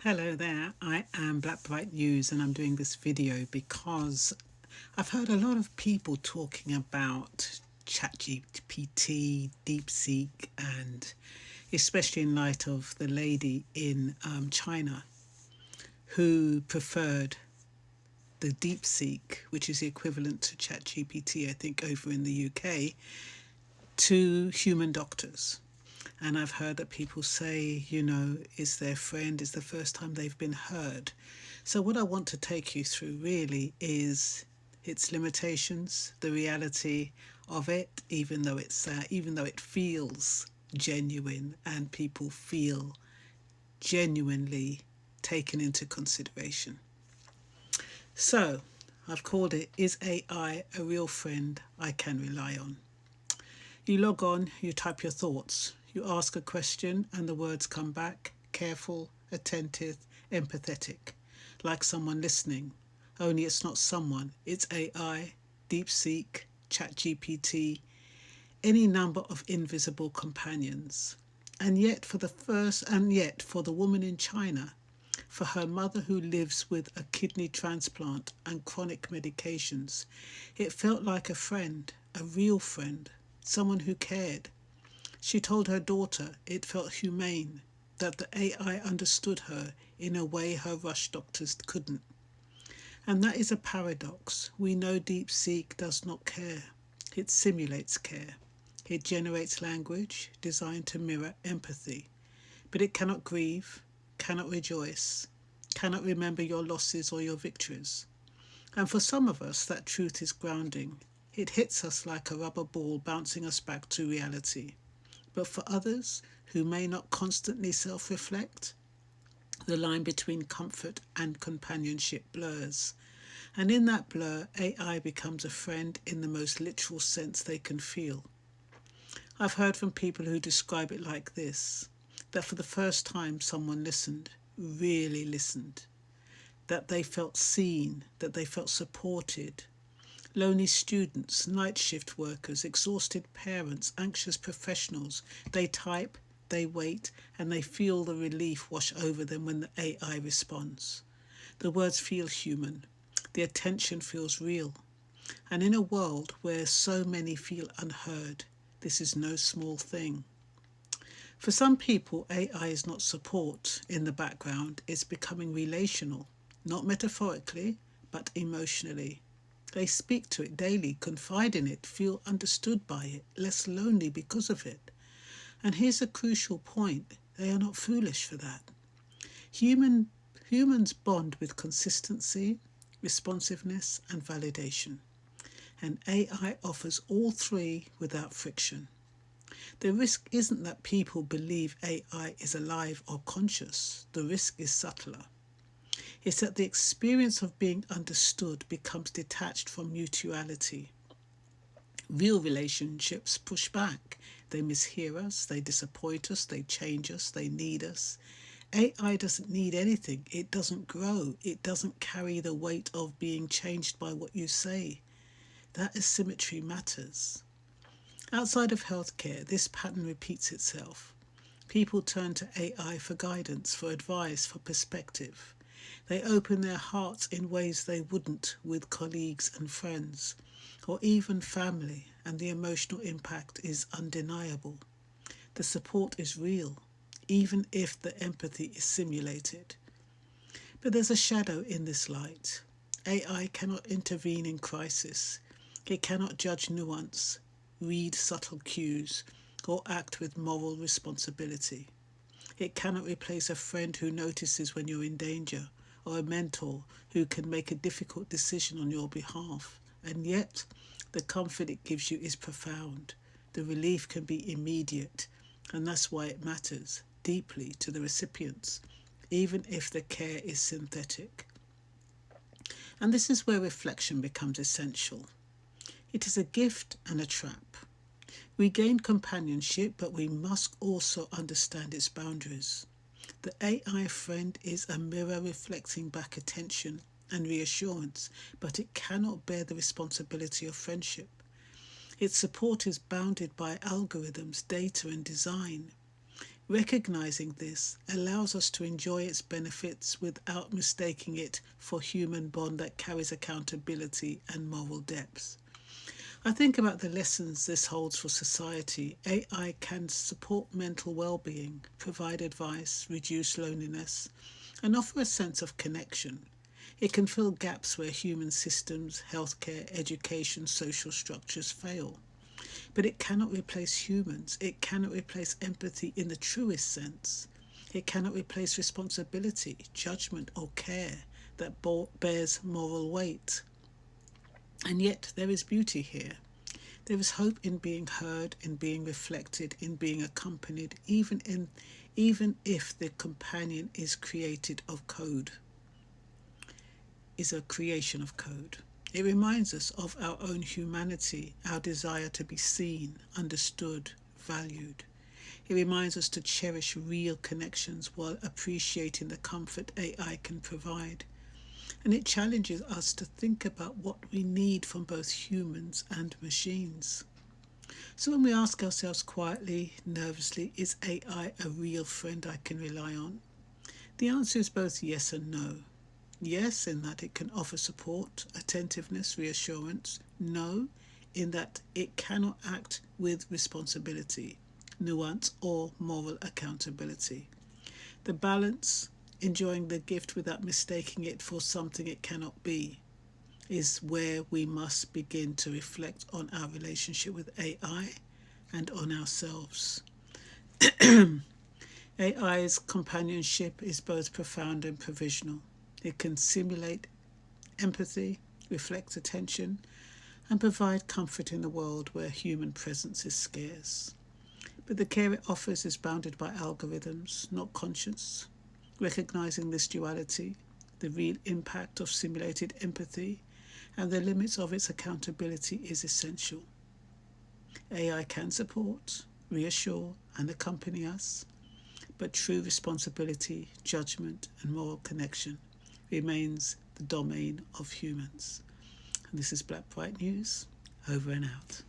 Hello there, I am Black Bright News and I'm doing this video because I've heard a lot of people talking about Chatgpt, DeepSeek, and especially in light of the lady in China who preferred the DeepSeek, which is the equivalent to ChatGPT, I think, over in the UK, to human doctors. And I've heard that people say, is their friend, is the first time they've been heard. So what I want to take you through really is its limitations, the reality of it, even though it feels genuine and people feel genuinely taken into consideration. So I've called it, Is AI a real friend I can rely on? You log on, you type your thoughts, you ask a question, and the words come back careful, attentive, empathetic, like someone listening. Only it's not someone, it's AI, DeepSeek, ChatGPT, any number of invisible companions. And yet, for the woman in China, for her mother who lives with a kidney transplant and chronic medications, it felt like a friend, a real friend, someone who cared. She told her daughter it felt humane, that the AI understood her in a way her rush doctors couldn't. And that is a paradox. We know DeepSeek does not care. It simulates care. It generates language designed to mirror empathy. But it cannot grieve, cannot rejoice, cannot remember your losses or your victories. And for some of us, that truth is grounding. It hits us like a rubber ball, bouncing us back to reality. But for others who may not constantly self-reflect, the line between comfort and companionship blurs. And in that blur, AI becomes a friend in the most literal sense they can feel. I've heard from people who describe it like this, that for the first time someone listened, really listened, that they felt seen, that they felt supported. Lonely students, night shift workers, exhausted parents, anxious professionals, they type, they wait, and they feel the relief wash over them when the AI responds. The words feel human. The attention feels real. And in a world where so many feel unheard, this is no small thing. For some people, AI is not support in the background, it's becoming relational, not metaphorically, but emotionally. They speak to it daily, confide in it, feel understood by it, less lonely because of it. And here's a crucial point. They are not foolish for that. Humans bond with consistency, responsiveness, and validation. And AI offers all three without friction. The risk isn't that people believe AI is alive or conscious. The risk is subtler. It's that the experience of being understood becomes detached from mutuality. Real relationships push back. They mishear us, they disappoint us, they change us, they need us. AI doesn't need anything. It doesn't grow. It doesn't carry the weight of being changed by what you say. That asymmetry matters. Outside of healthcare, this pattern repeats itself. People turn to AI for guidance, for advice, for perspective. They open their hearts in ways they wouldn't with colleagues and friends, or even family, and the emotional impact is undeniable. The support is real, even if the empathy is simulated. But there's a shadow in this light. AI cannot intervene in crisis. It cannot judge nuance, read subtle cues, or act with moral responsibility. It cannot replace a friend who notices when you're in danger, or a mentor who can make a difficult decision on your behalf. And yet, the comfort it gives you is profound. The relief can be immediate, and that's why it matters deeply to the recipients, even if the care is synthetic. And this is where reflection becomes essential. It is a gift and a trap. We gain companionship, but we must also understand its boundaries. The AI friend is a mirror reflecting back attention and reassurance, but it cannot bear the responsibility of friendship. Its support is bounded by algorithms, data, and design. Recognizing this allows us to enjoy its benefits without mistaking it for human bond that carries accountability and moral depth. I think about the lessons this holds for society. AI can support mental well-being, provide advice, reduce loneliness, and offer a sense of connection. It can fill gaps where human systems, healthcare, education, social structures fail. But it cannot replace humans. It cannot replace empathy in the truest sense. It cannot replace responsibility, judgment, or care that bears moral weight. And yet there is beauty here. There is hope in being heard, in being reflected, in being accompanied, even if the companion is created of code, is a creation of code. It reminds us of our own humanity, our desire to be seen, understood, valued. It reminds us to cherish real connections while appreciating the comfort AI can provide. And it challenges us to think about what we need from both humans and machines. So when we ask ourselves quietly, nervously, is AI a real friend I can rely on? The answer is both yes and no. Yes, in that it can offer support, attentiveness, reassurance. No, in that it cannot act with responsibility, nuance, or moral accountability. The balance, enjoying the gift without mistaking it for something it cannot be, is where we must begin to reflect on our relationship with AI and on ourselves. AI's companionship is both profound and provisional. It can simulate empathy, reflect attention, and provide comfort in a world where human presence is scarce. But the care it offers is bounded by algorithms, not conscience. Recognizing this duality, the real impact of simulated empathy, and the limits of its accountability is essential. AI can support, reassure, and accompany us, but true responsibility, judgment, and moral connection remains the domain of humans. And this is Black Bright News, over and out.